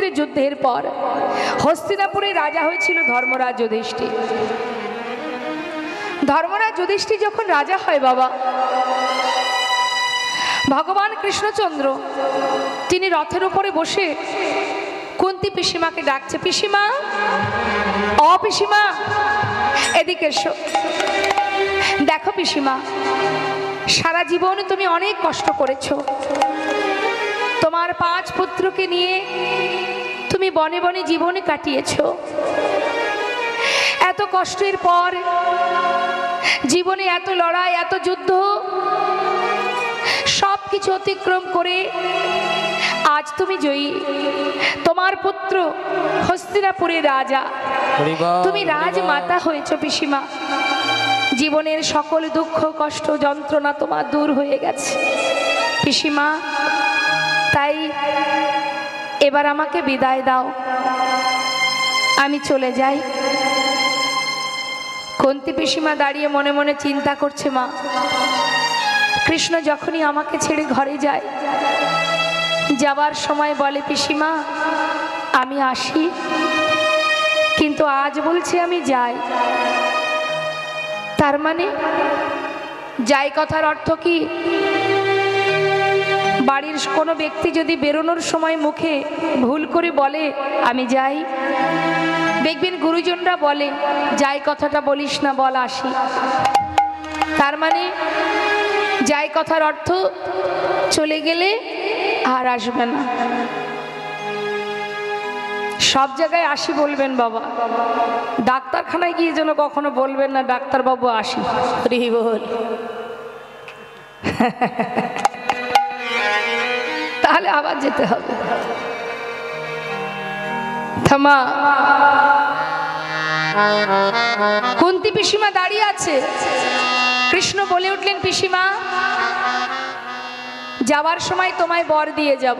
কুরুক্ষেত্রের যুদ্ধের পর হস্তিনাপুরে রাজা হয়েছিল ধর্মরাজ যুধিষ্ঠির। ধর্মরাজ যুধিষ্ঠির যখন রাজা হয় বাবা, ভগবান কৃষ্ণচন্দ্র তিনি রথের উপরে বসে কুন্তী পিসিমাকে ডাকছে, পিসিমা, ও পিসিমা, এদিকে এসো। দেখো পিসিমা, সারা জীবন তুমি অনেক কষ্ট করেছো, তোমার 5 পুত্রকে নিয়ে তুমি বনে বনে জীবন কাটিয়েছো। এত কষ্টের পর জীবনে এত লড়াই, এত যুদ্ধ, সব কিছু অতিক্রম করে আজ তুমি জয়ী। তোমার পুত্র হস্তিনাপুরের রাজা, তুমি রাজমাতা হয়েছো পিসিমা। জীবনের সকল দুঃখ কষ্ট যন্ত্রণা তোমার দূর হয়ে গেছে পিসিমা। তাই এবার আমাকে বিদায় দাও, আমি চলে যাই। কুন্তী পিসিমা দাঁড়িয়ে মনে মনে চিন্তা করছে, মা, কৃষ্ণ যখনই আমাকে ছেড়ে ঘরে যায়, যাবার সময় বলে, পিসিমা আমি আসি, কিন্তু আজ বলছে আমি যাই। তার মানে যাই কথার অর্থ কি? বাড়ির কোনো ব্যক্তি যদি বেরোনোর সময় মুখে ভুল করে বলে আমি যাই, দেখবেন গুরুজনরা বলে যাই কথাটা বলিস না, বল আসি। তার মানে যাই কথার অর্থ চলে গেলে আর আসবে না। সব জায়গায় আসি বলবেন বাবা, ডাক্তারখানায় গিয়ে যেন কখনো বলবেন না ডাক্তারবাবু আসি, বল তাহলে আবার যেতে হবে। থামা। কুন্তী পিসিমা দাঁড়িয়ে আছে, কৃষ্ণ বলে উঠলেন, পিসিমা যাওয়ার সময় তোমায় বর দিয়ে যাব,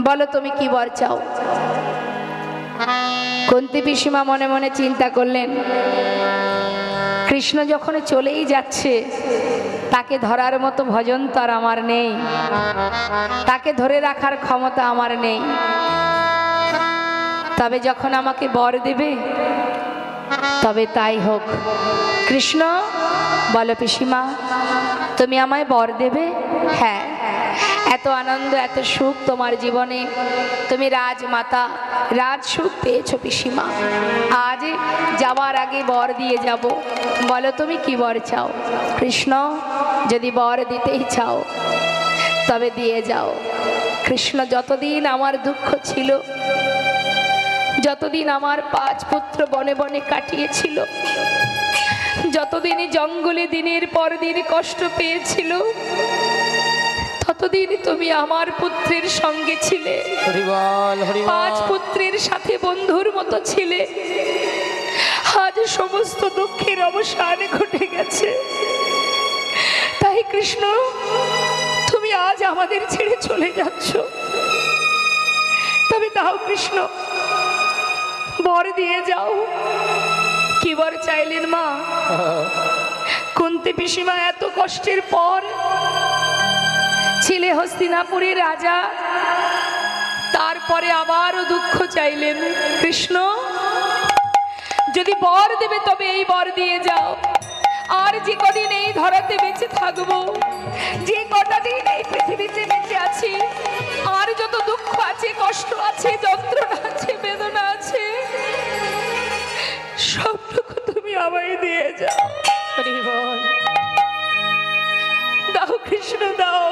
বলো তুমি কি বর চাও। কুন্তী পিসিমা মনে মনে চিন্তা করলেন, কৃষ্ণ যখন চলেই যাচ্ছে, তাকে ধরার মতো ভজন তো আর আমার নেই, তাকে ধরে রাখার ক্ষমতা আমার নেই। তবে যখন আমাকে বর দেবে তবে তাই হোক। কৃষ্ণ বলো পিসিমা, তুমি আমায় বর দেবে? হ্যাঁ, এত আনন্দ এত সুখ তোমার জীবনে, তুমি রাজমাতা, রাজ সুখ পেয়েছো পিসিমা। আজ যাওয়ার আগে বর দিয়ে যাব, বলো তুমি কি বর চাও। কৃষ্ণ যদি বর দিতেই চাও তবে দিয়ে যাও। কৃষ্ণ যতদিন আমার দুঃখ ছিল, যতদিন আমার 5 পুত্র বনে বনে কাটিয়েছিল, যতদিনই জঙ্গলে দিনের পর দিন কষ্ট পেয়েছিল, ততদিন তুমি আমার পুত্রের সঙ্গে ছিলে, 5 পুত্রের সাথে বন্ধুর মতো ছিলে। আজ সমস্ত দুঃখের অবসান ঘটে গেছে। তাই কৃষ্ণ তুমি আজ আমাদের ছেড়ে চলে যাচ্ছ, তবে দাও কৃষ্ণ, বর দিয়ে যাও। কি বর চাইলেন মা? কুন্তী পিসিমা এত কষ্টের পর ছিলে হস্তিনাপুরের রাজা, তারপরে আবারও দুঃখ চাইলেন, কৃষ্ণ যদি বর দেবে তবে এই বর দিয়ে যাও। আর যে কদিন এই ধরাতে বেঁচে থাকবো, যে কটা দিন এই পৃথিবীতে বেঁচে আছি, আর যত দুঃখ আছে, কষ্ট আছে, যন্ত্রণা আছে, বেদনা আছে, সবটুকু তুমি আমায় দিয়ে যাও। দাও কৃষ্ণ দাও।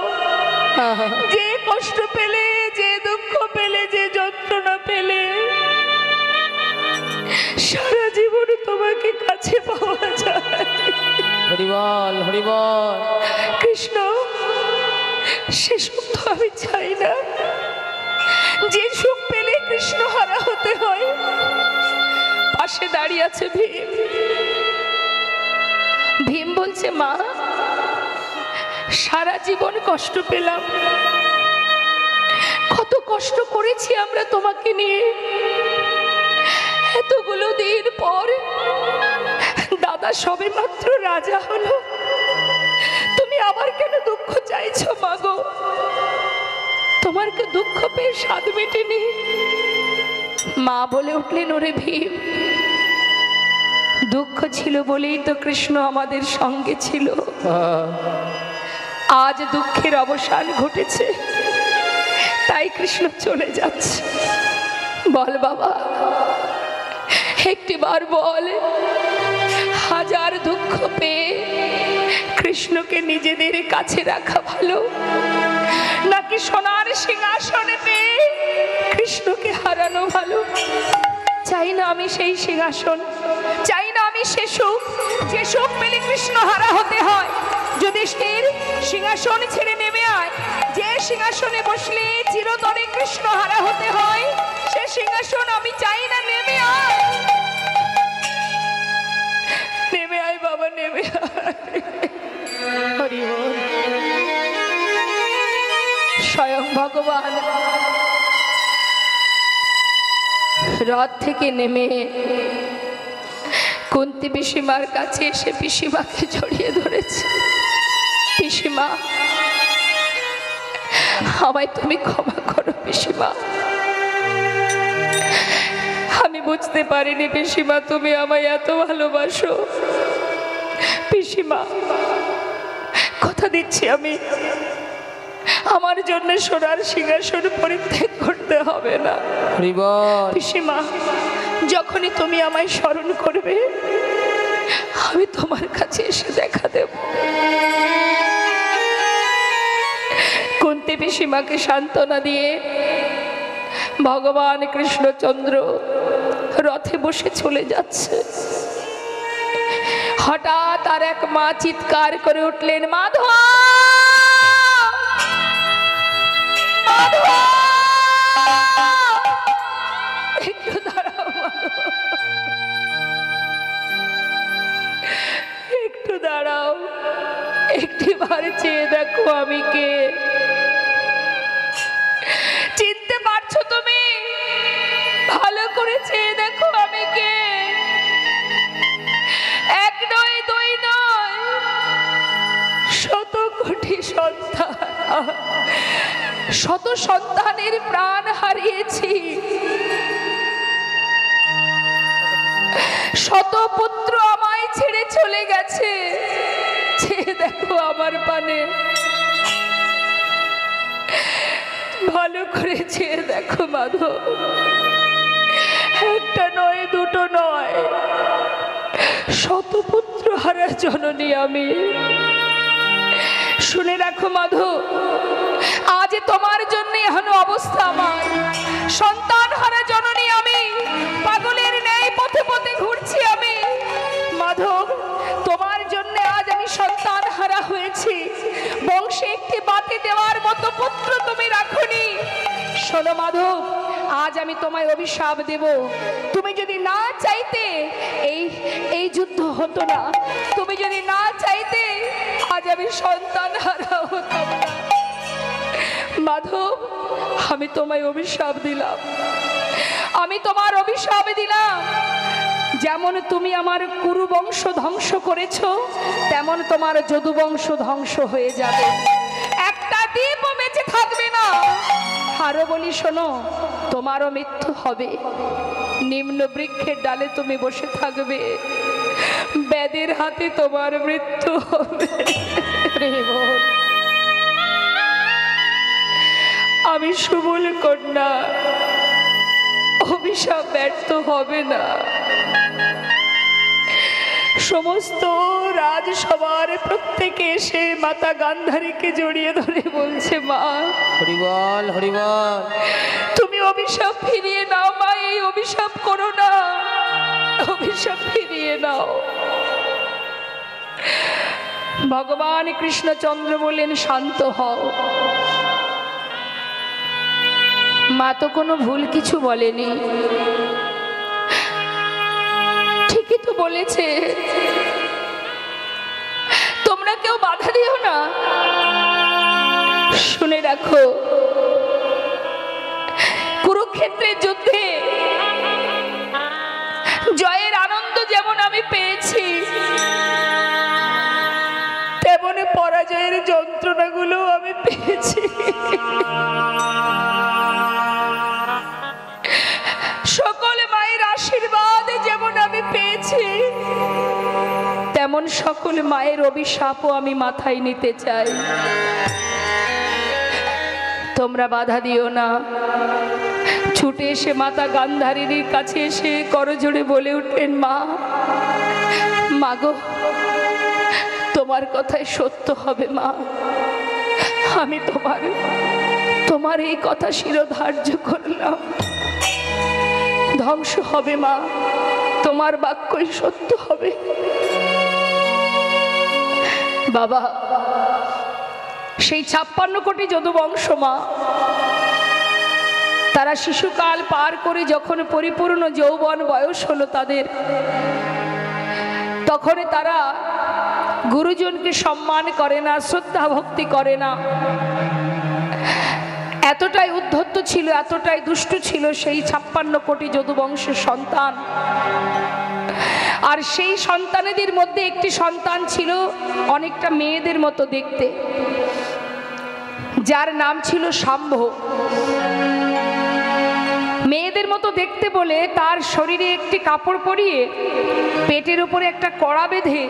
যে কষ্ট পেলে, যে দুঃখ পেলে, যে যন্ত্রণা পেলে, সারা জীবন তোমাকে কাছে পাওয়া যায়। হরিবল হরিবল। কৃষ্ণ সে সুখ তো আমি চাই না, যে সুখ পেলে কৃষ্ণ হারা হতে হয়। পাশে দাঁড়িয়ে আছে ভীম। ভীম বলছে, মা সারা জীবন কষ্ট পেলাম, কত কষ্ট করেছি আমরা তোমাকে নিয়ে, এতগুলো দিন পর দাদা সবে মাত্র রাজা হলো, তুমি আবার কেন দুঃখ চাইছো মা গো? তোমার কি দুঃখ পেয়ে স্বাদ মেটেনি? মা বলে উঠলেন, ওরে ভীম, দুঃখ ছিল বলেই তো কৃষ্ণ আমাদের সঙ্গে ছিল। আজ দুঃখের অবসান ঘটেছে, তাই কৃষ্ণ চলে যাচ্ছে। বল বাবা, একটিবার বল, হাজার দুঃখ পেয়ে কৃষ্ণকে নিজেদের কাছে রাখা ভালো, নাকি সোনার সিংহাসনে পেয়ে কৃষ্ণকে হারানো ভালো? চাই না আমি সেই সিংহাসন, চাই না আমি সে সুখ, যে সুখ পেলে কৃষ্ণ হারা হতে হয়। যুধিষ্ঠির, সিংহাসন ছেড়ে নেমে আয়। যে সিংহাসনে বসলে চিরতরে কৃষ্ণ হারা হতে হয়, সে সিংহাসন আমি চাই না। নেমে আয়, নেমে আয় বাবা, নেমে আয়। হরি বল। স্বয়ং ভগবান রথ থেকে নেমে কুন্তী পিসিমার কাছে এসে পিসিমাকে জড়িয়ে ধরেছে। পিসিমা, আমায় তুমি ক্ষমা করো পিসিমা, আমি বুঝতে পারিনি পিসিমা তুমি আমায় এত ভালোবাসো। পিসিমা, কথা দিচ্ছি আমি আমার জন্য সোনার সিংহাসন পরিত্যাগ করতে হবে না। পিসিমা, যখনই তুমি আমায় স্মরণ করবে আমি তোমার কাছে এসে দেখা দেব। কুন্তী পিসিমাকে সান্ত্বনা দিয়ে ভগবান কৃষ্ণচন্দ্র রথে বসে চলে যাচ্ছে। হঠাৎ আর এক মা চিৎকার করে উঠলেন, মাধব, একটু দাঁড়াও মাধব, একটু দাঁড়াও, একটিবার চেয়ে দেখো আমি কে। চিনতে পারছো তুমি? ভালো করে চেয়ে দেখো আমি কে। এক নয়, দুই নয়, শত কোটি সন্তান, শত সন্তানের প্রাণ হারিয়েছি, শত পুত্র আমায় ছেড়ে চলে গেছে। চেয়ে দেখো আমার পানে, ভালো করে চেয়ে দেখো মাধব। একটা নয়, দুটো নয়, শত পুত্র হারা জননী আমি। শুনে রাখো মাধব, আজ তোমার জন্য এখন অবস্থা আমার। সন্তান হারা জননী আমি, পাগলের ন্যায় পথে পথে ঘুরছি আমি। মাধব, তোমার জন্য আজ আমি সন্তান হারা হয়েছি। বংশে একটি বাতি দেওয়ার মতো পুত্র তুমি রাখনি। শোনো মাধব, আজ আমি তোমায় অভিশাপ দেব। তুমি যদি না চাইতে এই যুদ্ধ হতো না। তুমি যদি না চাইতে আজ আমি সন্তান হারা হতাম না। মাধব, আমি তোমায় অভিশাপ দিলাম, আমি তোমার অভিশাপ দিলাম। যেমন তুমি আমার কুরু বংশ ধ্বংস করেছো, তেমন তোমার যদু বংশ ধ্বংস হয়ে যাবে। একটা দ্বীপও বেঁচে থাকবে না। আরো বলি শোনো, তোমারও মৃত্যু হবে। নিম্ন বৃক্ষের ডালে তুমি বসে থাকবে, ব্যাধের হাতে তোমার মৃত্যু হবে। আমি সুবল কন্যা, অভিশাপ ব্যর্থ হবে না। সমস্ত রাজসভার প্রত্যেকে এসে মাতা গান্ধারীকে জড়িয়ে ধরে বলছে, মা হরিবল হরিবল, তুমি অভিশাপ ফিরিয়ে নাও মা, এই অভিশাপ করো না, অভিশাপ ফিরিয়ে নাও। ভগবান কৃষ্ণচন্দ্র বললেন, শান্ত হও। মা তো কোনো ভুল কিছু বলেনি, ঠিকই তো বলেছে। তোমরা কেউ বাধা দিও না। শুনে রাখো, কুরুক্ষেত্রের যুদ্ধে জয়ের আনন্দ যেমন আমি পেয়েছি, তেমনি পরাজয়ের যন্ত্রণাগুলো আমি পেয়েছি। সকল মায়ের আশীর্বাদ যেমন আমি পেয়েছি, তেমন সকল মায়ের অভিশাপও আমি মাথায় নিতে চাই। তোমরা বাধা দিও না। ছুটে এসে মাতা গান্ধারীর কাছে এসে করজোড়ে বলে উঠলেন, মা, মাগো, তোমার কথাই সত্য হবে মা। আমি তোমার এই কথা শিরোধার্য করলাম। ধ্বংস হবে মা, তোমার বাক্যই সত্য হবে। বাবা, সেই 56 কোটি যদুবংশ মা, তারা শিশুকাল পার করে যখন পরিপূর্ণ যৌবন বয়স হলো তাদের, তখন তারা গুরুজনকে সম্মান করে না, শ্রদ্ধা ভক্তি করে না। এতটাই উদ্ধত ছিল, এতটাই দুষ্ট ছিল সেই 56 কোটি যদুবংশের সন্তান। আর সেই সন্তানেদের মধ্যে একটি সন্তান ছিল অনেকটা মেয়েদের মতো দেখতে, যার নাম ছিল শাম্ভ। মেয়েদের মতো দেখতে বলে তার শরীরে একটি কাপড় পরিয়ে পেটের উপরে একটা কড়া বেঁধে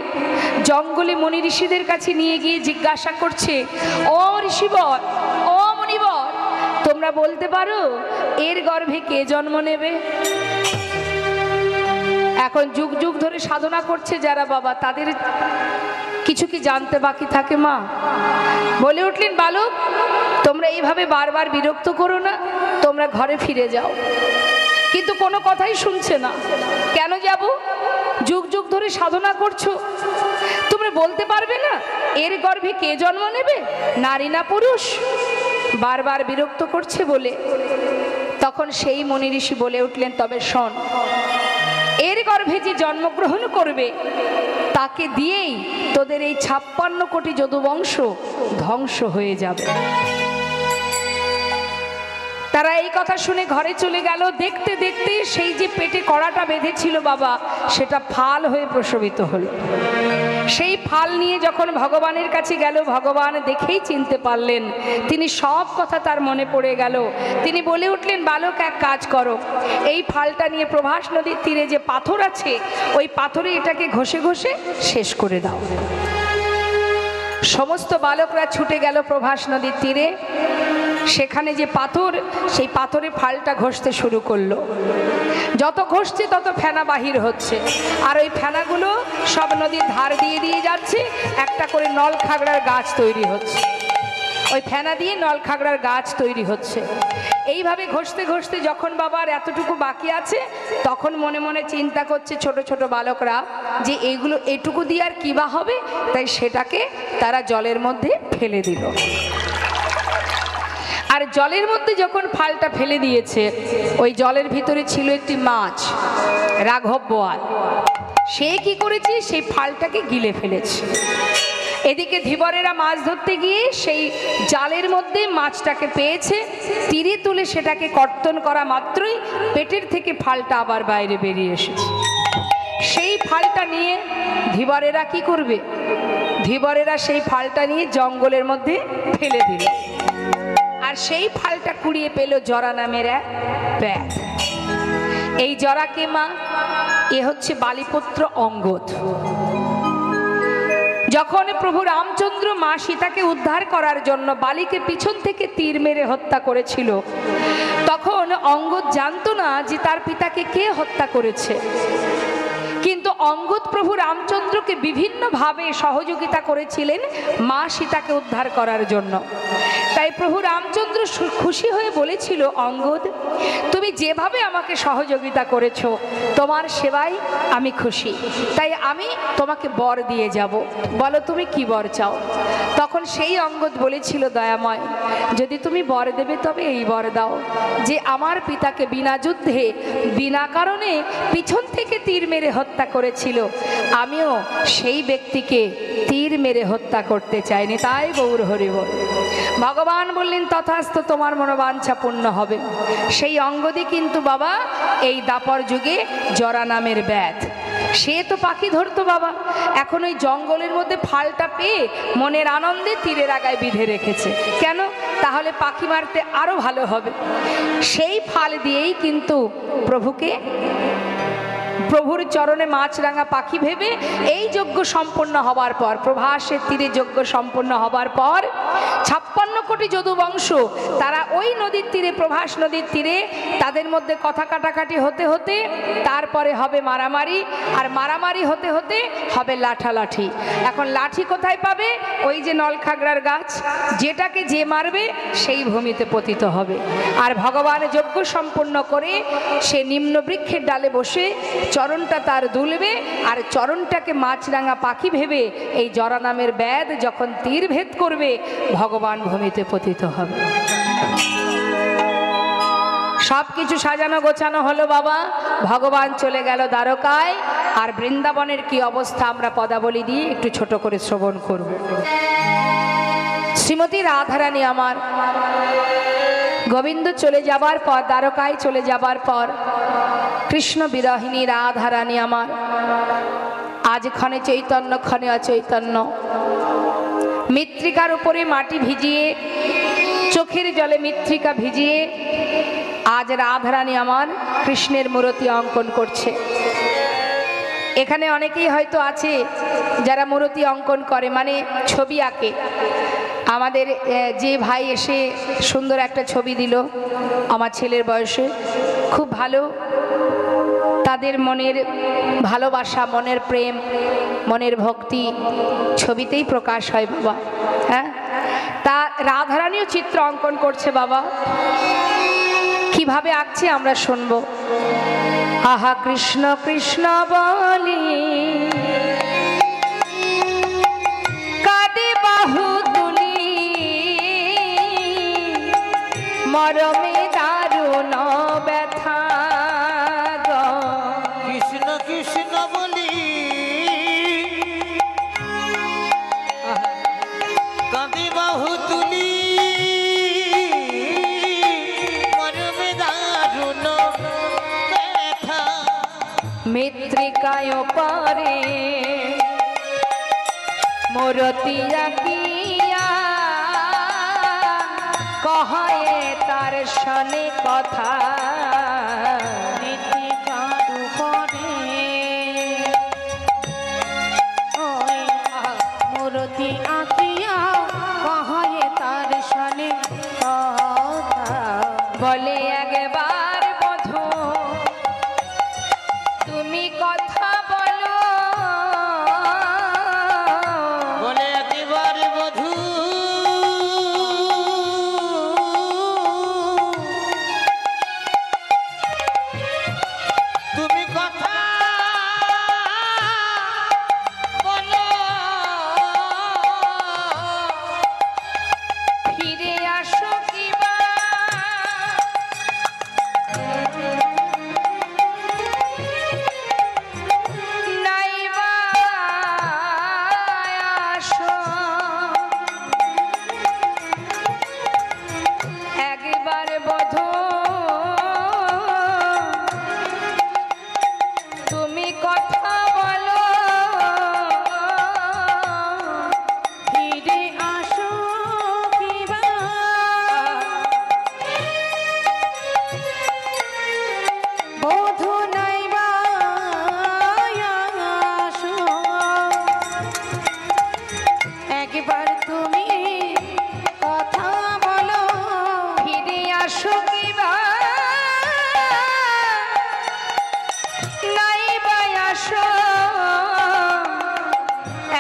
জঙ্গলে মুনি ঋষিদের কাছে নিয়ে গিয়ে জিজ্ঞাসা করছে, ও ঋষিবর, ও মুনিবর, তোমরা বলতে পারো এর গর্ভে কে জন্ম নেবে? এখন যুগ যুগ ধরে সাধনা করছে যারা বাবা, তাদের কিছু কি জানতে বাকি থাকে মা? বলে উঠলেন, বালক, তোমরা এইভাবে বারবার বিরক্ত করো না, তোমরা ঘরে ফিরে যাও। কিন্তু কোনো কথাই শুনছে না। কেন যাব? যুগ যুগ ধরে সাধনা করছো, তোমরা বলতে পারবে না এর গর্ভে কে জন্ম নেবে, নারী না পুরুষ? বারবার বিরক্ত করছে বলে তখন সেই মুনি ঋষি বলে উঠলেন, তবে শোন, এর গর্ভে যে জন্মগ্রহণ করবে তাকে দিয়েই তোদের এই 56 কোটি যদুবংশ ধ্বংস হয়ে যাবে। তারা এই কথা শুনে ঘরে চলে গেল। দেখতে দেখতে সেই যে পেটে কড়াটা বেঁধেছিল বাবা, সেটা ফাল হয়ে প্রসবিত হলো। সেই ফাল নিয়ে যখন ভগবানের কাছে গেল, ভগবান দেখেই চিনতে পারলেন। তিনি সব কথা তার মনে পড়ে গেল। তিনি বলে উঠলেন, বালক, এক কাজ করো, এই ফালটা নিয়ে প্রভাস নদীর তীরে যে পাথর আছে, ওই পাথরে এটাকে ঘষে ঘষে শেষ করে দাও। সমস্ত বালকরা ছুটে গেল প্রভাস নদীর তীরে। সেখানে যে পাথর, সেই পাথরে ফালটা ঘষতে শুরু করলো। যত ঘষছে তত ফেনা বাহির হচ্ছে, আর ওই ফেনাগুলো সব নদীর ধার দিয়ে দিয়ে যাচ্ছে। একটা করে নল খাগড়ার গাছ তৈরি হচ্ছে, ওই ফেনা দিয়ে নল খাগড়ার গাছ তৈরি হচ্ছে। এইভাবে ঘষতে ঘষতে যখন বাবার এতটুকু বাকি আছে, তখন মনে মনে চিন্তা করছে ছোট ছোট বালকরা যে এইগুলো এটুকু দিয়ে আর কি বা হবে, তাই সেটাকে তারা জলের মধ্যে ফেলে দিল। আর জলের মধ্যে যখন ফালটা ফেলে দিয়েছে, ওই জলের ভিতরে ছিল একটি মাছ, রাঘব বোয়াল। সে কি করেছে, সেই ফালটাকে গিলে ফেলেছে। এদিকে ধীবরেরা মাছ ধরতে গিয়ে সেই জালের মধ্যে মাছটাকে পেয়েছে, তীরে তুলে সেটাকে কর্তন করা মাত্রই পেটের থেকে ফালটা আবার বাইরে বেরিয়ে এসেছে। সেই ফালটা নিয়ে ধীবরেরা কি করবে? ধীবরেরা সেই ফালটা নিয়ে জঙ্গলের মধ্যে ফেলে দিল। আর সেই ফালটা কুড়িয়ে পেল জরা নামের এক ব্যাধ। এই জরাকে মা, এ হচ্ছে বালিপুত্র অঙ্গদ। যখন প্রভু রামচন্দ্র মা সীতাকে উদ্ধার করার জন্য বালিকে পিছন থেকে তীর মেরে হত্যা করেছিল, তখন অঙ্গদ জানতো না যে তার পিতাকে কে হত্যা করেছে। কিন্তু অঙ্গদ প্রভু রামচন্দ্রকে বিভিন্নভাবে সহযোগিতা করেছিলেন মা সীতাকে উদ্ধার করার জন্য। তাই প্রভু রামচন্দ্র খুশি হয়ে বলেছিল, অঙ্গদ, তুমি যেভাবে আমাকে সহযোগিতা করেছো, তোমার সেবায় আমি খুশি, তাই আমি তোমাকে বর দিয়ে যাব। বলো তুমি কি বর চাও? তখন সেই অঙ্গদ বলেছিল, দয়াময়, যদি তুমি বর দেবে তবে এই বর দাও যে আমার পিতাকে বিনা যুদ্ধে বিনা কারণে পিছন থেকে তীর মেরে হত্যা করেছিল, আমিও সেই ব্যক্তিকে তীর মেরে হত্যা করতে চাইনি। তাই গৌর হরি বল। ভগবান বললেন, তথাস্তু, তোমার মনোবাঞ্ছা পূর্ণ হবে। সেই অঙ্গদই কিন্তু বাবা এই দাপর যুগে জরা নামের ব্যাধ। সে তো পাখি ধরতো বাবা, এখন ওই জঙ্গলের মধ্যে ফালটা পেয়ে মনের আনন্দে তীরের আগায় বিঁধে রেখেছে। কেন? তাহলে পাখি মারতে আরো ভালো হবে। সেই ফাল দিয়েই কিন্তু প্রভুর চরণে মাছরাঙা পাখি ভেবে এই যজ্ঞ সম্পন্ন হবার পর, প্রভাসের তীরে যজ্ঞ সম্পন্ন হবার পর 56 কোটি যদুবংশ তারা ওই নদীর তীরে, প্রভাস নদীর তীরে, তাদের মধ্যে কথা কাটাকাটি হতে হতে তারপরে হবে মারামারি, আর মারামারি হতে হতে হবে লাঠালাঠি। এখন লাঠি কোথায় পাবে? ওই যে নলখাগড়ার গাছ, যেটাকে যে মারবে সেই ভূমিতে পতিত হবে। আর ভগবান যজ্ঞ সম্পন্ন করে সে নিম্ন বৃক্ষের ডালে বসে চরণটা তার দুলবে, আর চরণটাকে মাছরাঙা পাখি ভেবে এই জরা নামের ব্যাধ যখন তীর ভেদ করবে, ভগবান ভূমিতে পতিত হবে। সব কিছু সাজানো গোছানো হলো বাবা, ভগবান চলে গেল দ্বারকায়। আর বৃন্দাবনের কি অবস্থা আমরা পদাবলী দিয়ে একটু ছোট করে শ্রবণ করব। শ্রীমতী রাধারানী আমার গোবিন্দ চলে যাবার পর, দ্বারকায় চলে যাবার পর, কৃষ্ণ বিরহিনী রাধারানী আমার আজ ক্ষণে চৈতন্য ক্ষণে অচৈতন্য, মৃত্তিকার উপরে মাটি ভিজিয়ে, চোখের জলে মৃত্তিকা ভিজিয়ে আজ রাধারানী আমার কৃষ্ণের মূর্তি অঙ্কন করছে। এখানে অনেকেই হয়তো আছে যারা মূর্তি অঙ্কন করে, মানে ছবি আঁকে। আমাদের যে ভাই এসে সুন্দর একটা ছবি দিল আমার ছেলের বয়সে, খুব ভালো। তাদের মনের ভালোবাসা, মনের প্রেম, মনের ভক্তি ছবিতেই প্রকাশ হয় বাবা। হ্যাঁ, তা রাধারানীও চিত্র অঙ্কন করছে বাবা। কিভাবে আঁকছে আমরা শুনবো। আহা কৃষ্ণ কৃষ্ণ বলি কাঁদে বাহু তুলি, মরমে দারুণ ব্যথা গো। কৃষ্ণ কৃষ্ণ বলি কাঁদে বাহু তুলি, মরমে দারুণ ব্যথা। মৃত্তিকায় পারে মূর্তি আঁকিয়া, কহে তার শনে কথা। মৃত্তিকার উপরে ওই মূর্তি আঁকিয়া, কহে তার শনে কথা। বলে একবার বধূ তুমি কথা বলো, বলে একেবারে বধূ তুমি কথা বলো। ফিরে আসো কিবা নাইবা আসো, একবার বধূ তুমি কথা বলো, ফিরে আসো কিবা বধূ নাইবা আসো। একবার তুমি কথা বলো। ফিরে আসো কিবা নাইবা আসো,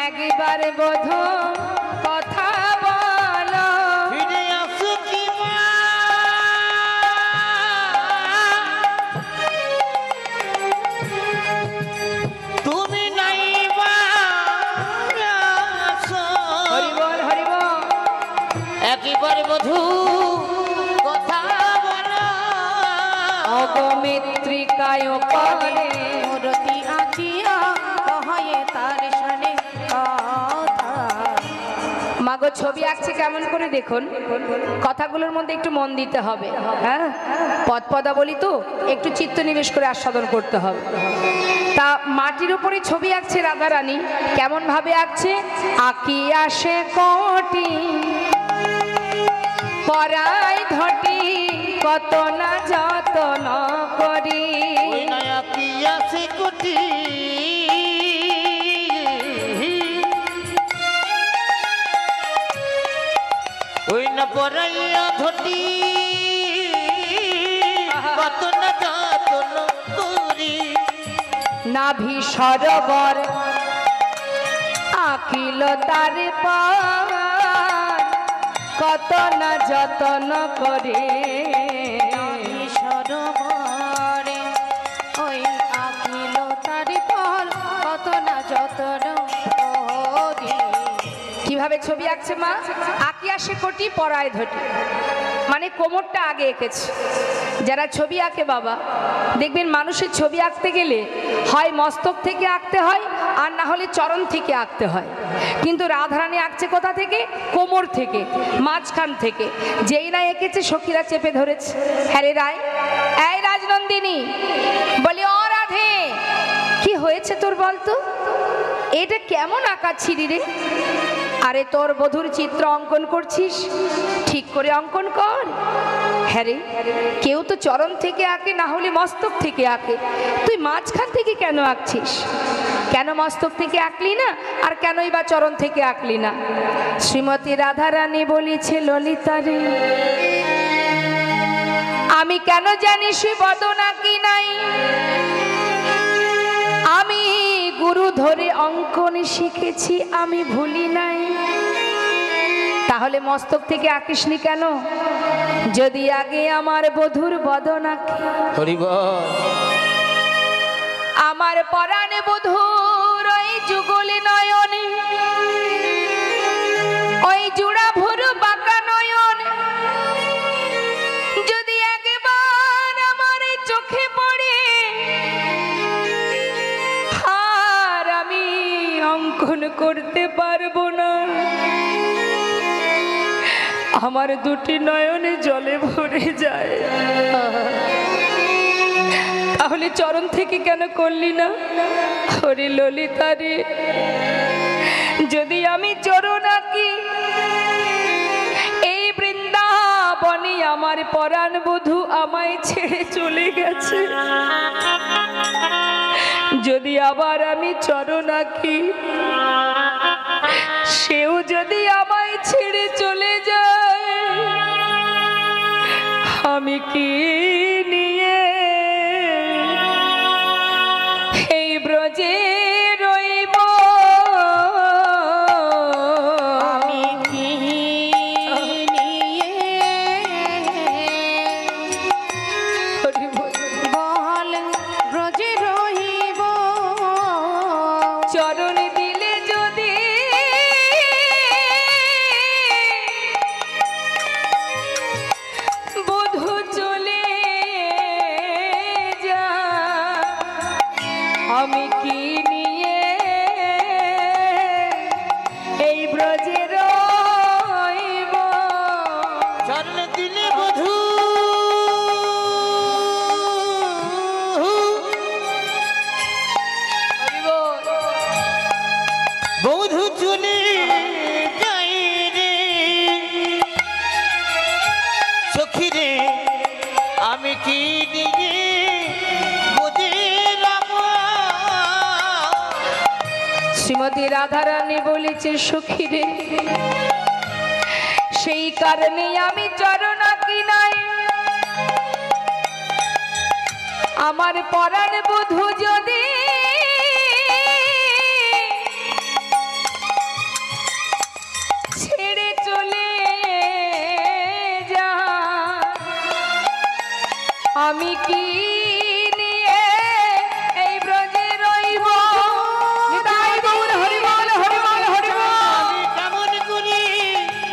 একবার বধূ কথা বলো। ফিরে আসো কিবা তুমি নাইবা আসো। হরিবল হরিবল। একেবারে বধূ কথা বলো। অগমিত্রিকায় পারে মূর্তি আঁকিয়া, কহে তার শনে কথা। মাগো ছবি আঁকছে কেমন করে দেখুন, কথাগুলোর মধ্যে একটু মন দিতে হবে। হ্যাঁ, পদ পদাবলী তো একটু চিত্ত নিবেশ করে আস্বাদন করতে হবে। তা মাটির উপরে ছবি আঁকছে রাধারানী, কেমন ভাবে আঁকছে? আঁকি আসে কোটি পরাই ধটি, কত না যতন করি। ওই না আঁকিয়া সে কোটি, ওই না পরাইয়া ধটি, কত না যতন করি। নাভি সরোবর আঁকিল তার পার, কত না যতন করে। সরোবরে ওই আঁকিল তার পর, কত না যতন করি। কিভাবে ছবি আঁকছে মা? আঁকি আসে কোটি পরায় ধটি, মানে কোমরটা আগে এঁকেছে। যারা ছবি আঁকে বাবা, দেখবেন মানুষের ছবি আঁকতে গেলে হয় মস্তক থেকে আঁকতে হয়, আর না হলে চরণ থেকে আঁকতে হয়। কিন্তু রাধারানী আঁকছে কোথা থেকে? কোমর থেকে, মাঝখান থেকে। যেই না এঁকেছে সখীরা চেপে ধরেছে। হ্যাঁ রে রায়, এই রাজনন্দিনী, বলি ও রাধে, কি হয়েছে তোর বলতো? এটা কেমন আঁকা ছিড়ি রে? আরে তোর বধূর চিত্র অঙ্কন করছিস, ঠিক করে অঙ্কন কর। হ্যাঁ রে, কেউ তো চরণ থেকে আঁকে, না হলে মস্তক থেকে আঁকে, তুই মাঝখান থেকে কেন আঁকছিস? কেন মস্তক থেকে আঁকলি না, আর কেনই বা চরণ থেকে আঁকলি না? শ্রীমতী রাধারানী বলেছে, ললিতা রে, আমি কেন জানি সে বদন আঁকি নাই, আমি গুরু ধরে অঙ্কন শিখেছি, আমি ভুলি নাই। তাহলে মস্তক থেকে আঁকিসনি কেন? যদি আগে আমার বধূর বদন আঁকি। আমার পরাণে বধূর ওই যুগলি নয়নে, ওই জোড়া ভরু বাঁকা নয়ন, যদি একবার আমার চোখে পড়ে, আর আমি অঙ্কন করতে পারবো না। আমার দুটি নয়নে জলে ভরে যায়। তাহলে চরণ থেকে কেন করলি না? হরি ললিতা রে, যদি আমি চরণ আঁকি, এই বৃন্দাবনে আমার পরাণ বধূ আমায় ছেড়ে চলে গেছে। যদি আবার আমি চরণ আঁকি, সেও যদি আমায় ছেড়ে চলে যায়, আমি কি নিয়ে এই ব্রজে রইব? আমি কি নিয়ে বল ব্রজে রহিব? চরণ দিলে যদি বধূ চলে যা, আমি কি নিয়ে এই ব্রজে রইব? চরণ দিলে বধূ, বধূ চলে যাই রে সখী রে, আমি কি নিয়ে বুঝিলাম? শ্রীমতী রাধারানী বলেছে, সখী রে, সেই কারণে আমি চরণ আঁকি নাই। আমার পরাণ বধূ যদি ছেড়ে চলে যা, আমি কি নিয়ে এই ব্রজে রইব? তাই গৌর হরি বল, হরি বল, হরি বল। আমি কেমন করি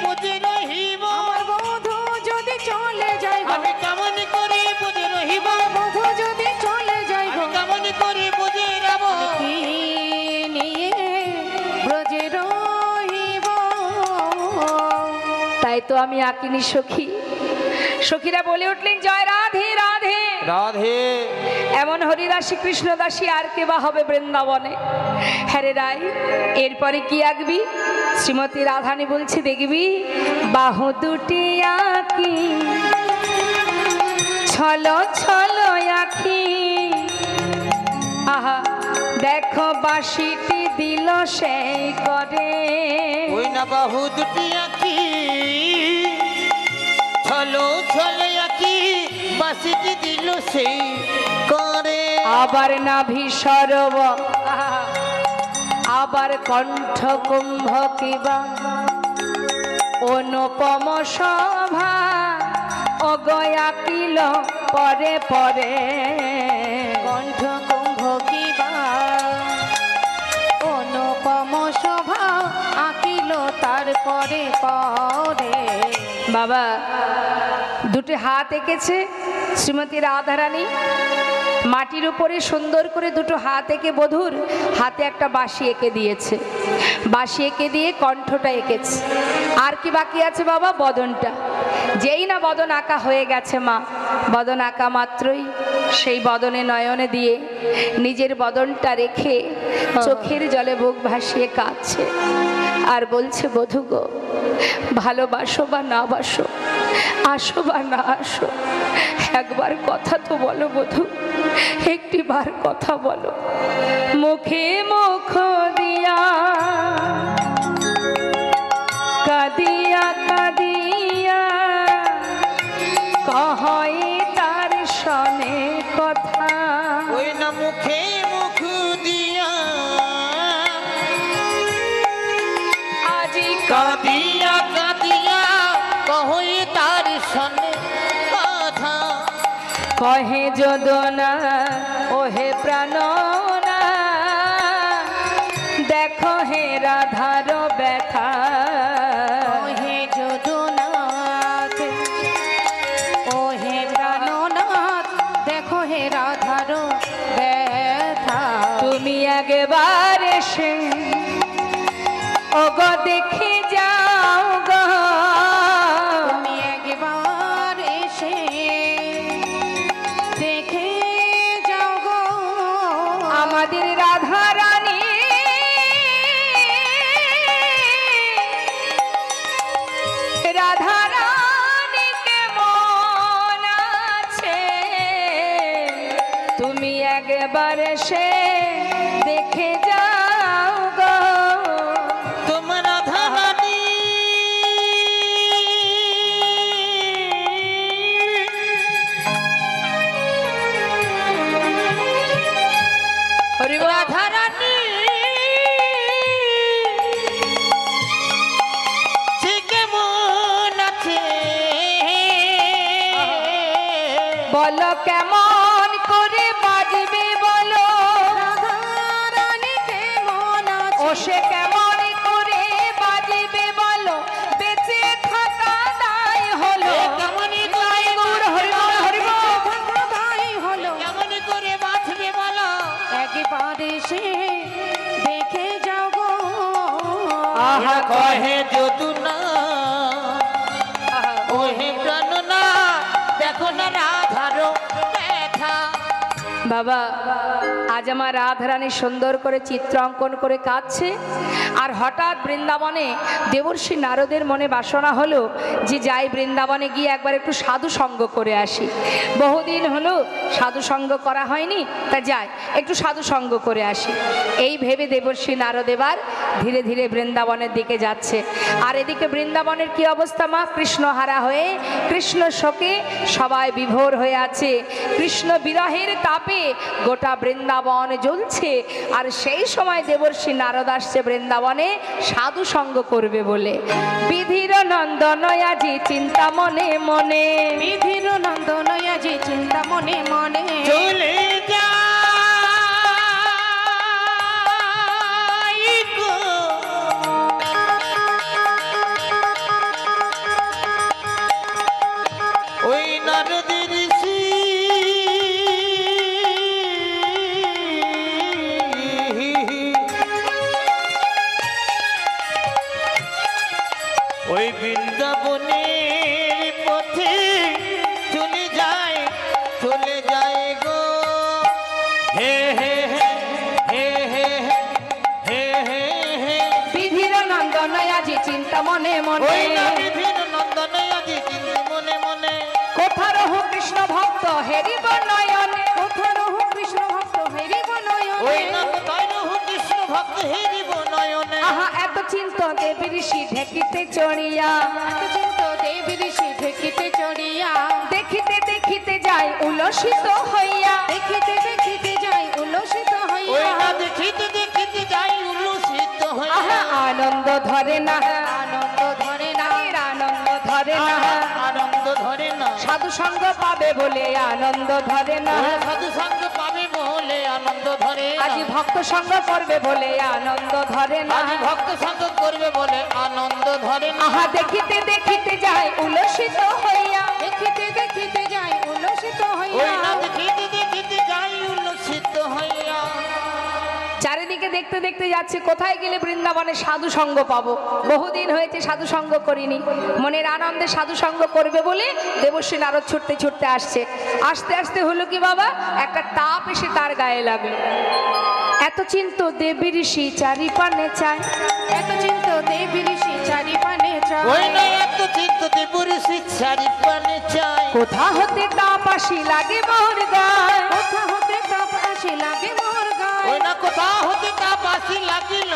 বুঝে রহিব? আমার বধূ যদি চলে যায় গো, আমি কেমন করি বুঝে রহিব? বধূ যদি চলে যায় গো, আমি কেমন করি বুঝে রব? কি নিয়ে ব্রজে রহিব? আমি আঁকিনি সখী। সখীরা বলে উঠলেন জয় রাধে রাধে রাধে। এমন হরিদাসী কৃষ্ণদাসী আর কে বা হবে বৃন্দাবনে। হ্যাঁ রে রাই, এরপরে কি আঁকবি? শ্রীমতী রাধানী বলছে দেখবি বাহু দুটি আঁকি ছলো ছলো আঁকি, আহা দেখো বাঁশিটি দিল সেই করে। ওই না বাহু দুটি আঁকি ছলো ছলো আঁকি বাঁশিটি দিল সেই করে। আবার নাভি সরব, আবার কণ্ঠ কুম্ভ কিবা অনুপম শোভা অগয়া কিল পরে পরে। কণ্ঠ কুম্ভ কিবা অনুপম শোভা আঁকিল তারপরে পরে। বাবা দুটি হাত এঁকেছে শ্রীমতী রাধারানী, মাটির উপরে সুন্দর করে দুটো হাত এঁকে বধূর হাতে একটা বাঁশি এঁকে দিয়েছে। বাঁশি এঁকে দিয়ে কণ্ঠটা এঁকেছে। আর কি বাকি আছে বাবা? বদনটা। যেই না বদন আঁকা হয়ে গেছে মা, বদন আঁকা মাত্রই সেই বদনে নয়নে দিয়ে নিজের বদনটা রেখে চোখের জলে বুক ভাসিয়ে কাঁদছে আর বলছে বধূ গো, ভালোবাসো বা না বাসো, আসো বা না আসো, একবার কথা তো বলো বধূ, একটি বার কথা বলো। মুখে মুখ দিয়া কাদিয়া কাদিয়া কহই তার সনে কথা। ওই না মুখে মুখ দিয়া আজি কাঁদিয়া কাঁদিয়া কহই তার সনে কথা। কহে যদনা ওহে প্রাণনা, দেখো হে রাধার ব্যথা। ওহে যদুনাথ ওহে প্রাণনাথ, দেখো হে রাধার ব্যথা। তুমি একবার এসে ওগো দেখে যাও গো, তুমি একবার এসে দেখে যাও গো আমাদের রাধা রানী রাধা রানী কেমন আছে। তুমি একবার এসে দেখে যাও গো। তোমার রাধা রানী হরি বল। রাধা রানী সে কেমন আছে বলো কেমন করে বাজবে বলো, রাধা রানী কেমন ও আছে? সে কেমন করে বাজবে বলো, বেঁচে থাকা দায় হলো। কেমন জয় গৌর হরি বল, হরি বল। থাকাই হলো কেমন করে বাঁচবে বলো। একবার এসে দেখে যাও গো। আহা কহে যদুনা ওহে প্রাণনা, দেখো না রাধার ব্যথা। বাবা আজ আমার রাধারানী সুন্দর করে চিত্র অঙ্কন করে কাঁদছে। আর হঠাৎ বৃন্দাবনে দেবর্ষি নারদের মনে বাসনা হলো যে যাই বৃন্দাবনে গিয়ে একবার একটু সাধু সঙ্গ করে আসি। বহুদিন হলো সাধু সঙ্গ করা হয়নি, তা যাই একটু সাধু সঙ্গ করে আসি। এই ভেবে দেবর্ষি নারদ এবার ধীরে ধীরে বৃন্দাবনের দিকে যাচ্ছে। আর এদিকে বৃন্দাবনের কি অবস্থা মা? কৃষ্ণহারা হয়ে কৃষ্ণ শোকে সবাই বিভোর হয়ে আছে। কৃষ্ণ বিরহের তাপে গোটা বৃন্দাবন জ্বলছে। আর সেই সময় দেবর্ষি নারদ আসছে বৃন্দাবনে সাধু সঙ্গ করবে বলে। বিধির নন্দন আজি চিন্তা মনে মনে, বিধির নন্দন আজি চিন্তা মনে মনে। চলে যাই গো ওই নারদের ঋষি ওই বৃন্দাবনে চিন্তা মনে মনে ওই না বিভিন্ন নন্দনে আজি চিন্তা মনে মনে কোথা রহু কৃষ্ণ ভক্ত হেরিব নয়নে কোথা রহু কৃষ্ণ ভক্ত হেরিব ওই নয়নে না কোথায় রহু কৃষ্ণ ভক্ত হেরিব নয়নে আহা এত চিন্ত দেবী ঋষি ঢেকিতে চড়িয়া এত চিন্ত দেবী ঋষি ঢেকিতে চড়িয়া দেখিতে দেখিতে যায় উলসিত হইয়া দেখিতে দেখিতে যাই উল্লসিত ওই হইয়া না দেখিতে দেখিতে যাই উল্লসিত হয়ে আহা আনন্দ ধরে না আনন্দ ধরে না আনন্দ ধরে না আনন্দ ধরে না সাধু সঙ্গ পাবে বলে আনন্দ ধরে না ওই সাধু সঙ্গ পাবে বলে আনন্দ ধরে না। আজি ভক্ত সঙ্গ করবে বলে আনন্দ ধরে না আজ ভক্ত সঙ্গ করবে বলে আনন্দ ধরে না আহা দেখিতে দেখিতে যায় উলসিত হইয়া দেখিতে দেখিতে যাই উল্লসিত ওই হইয়া না দেখিতে দেখিতে যাই উল্লসিত হইয়া চারিদিকে দেখতে দেখতে যাচ্ছে কোথায় গেলে বৃন্দাবনে সাধু সঙ্গ পাবো বহুদিন হয়েছে সাধু সঙ্গ করিনি মনের আনন্দে সাধু সঙ্গ করবে বলে দেবশ্রী নারদ ছুটতে ছুটতে আসছে আস্তে আস্তে হলো কি বাবা একটা তাপ এসে তার গায়ে লাগলো এত চিন্ত দেবী ঋষি চারিপানে চায় এত চিন্ত দেবী ঋষি চারি পানে ওই চায় না এত চিন্তা পুরুষের চারি পানে চাই কোথা হতে তাপ আসি লাগে মোর গায় কোথা হতে তাপ আসি লাগে মোর ওই গায় না কোথা হতে তা পাশি লাগিল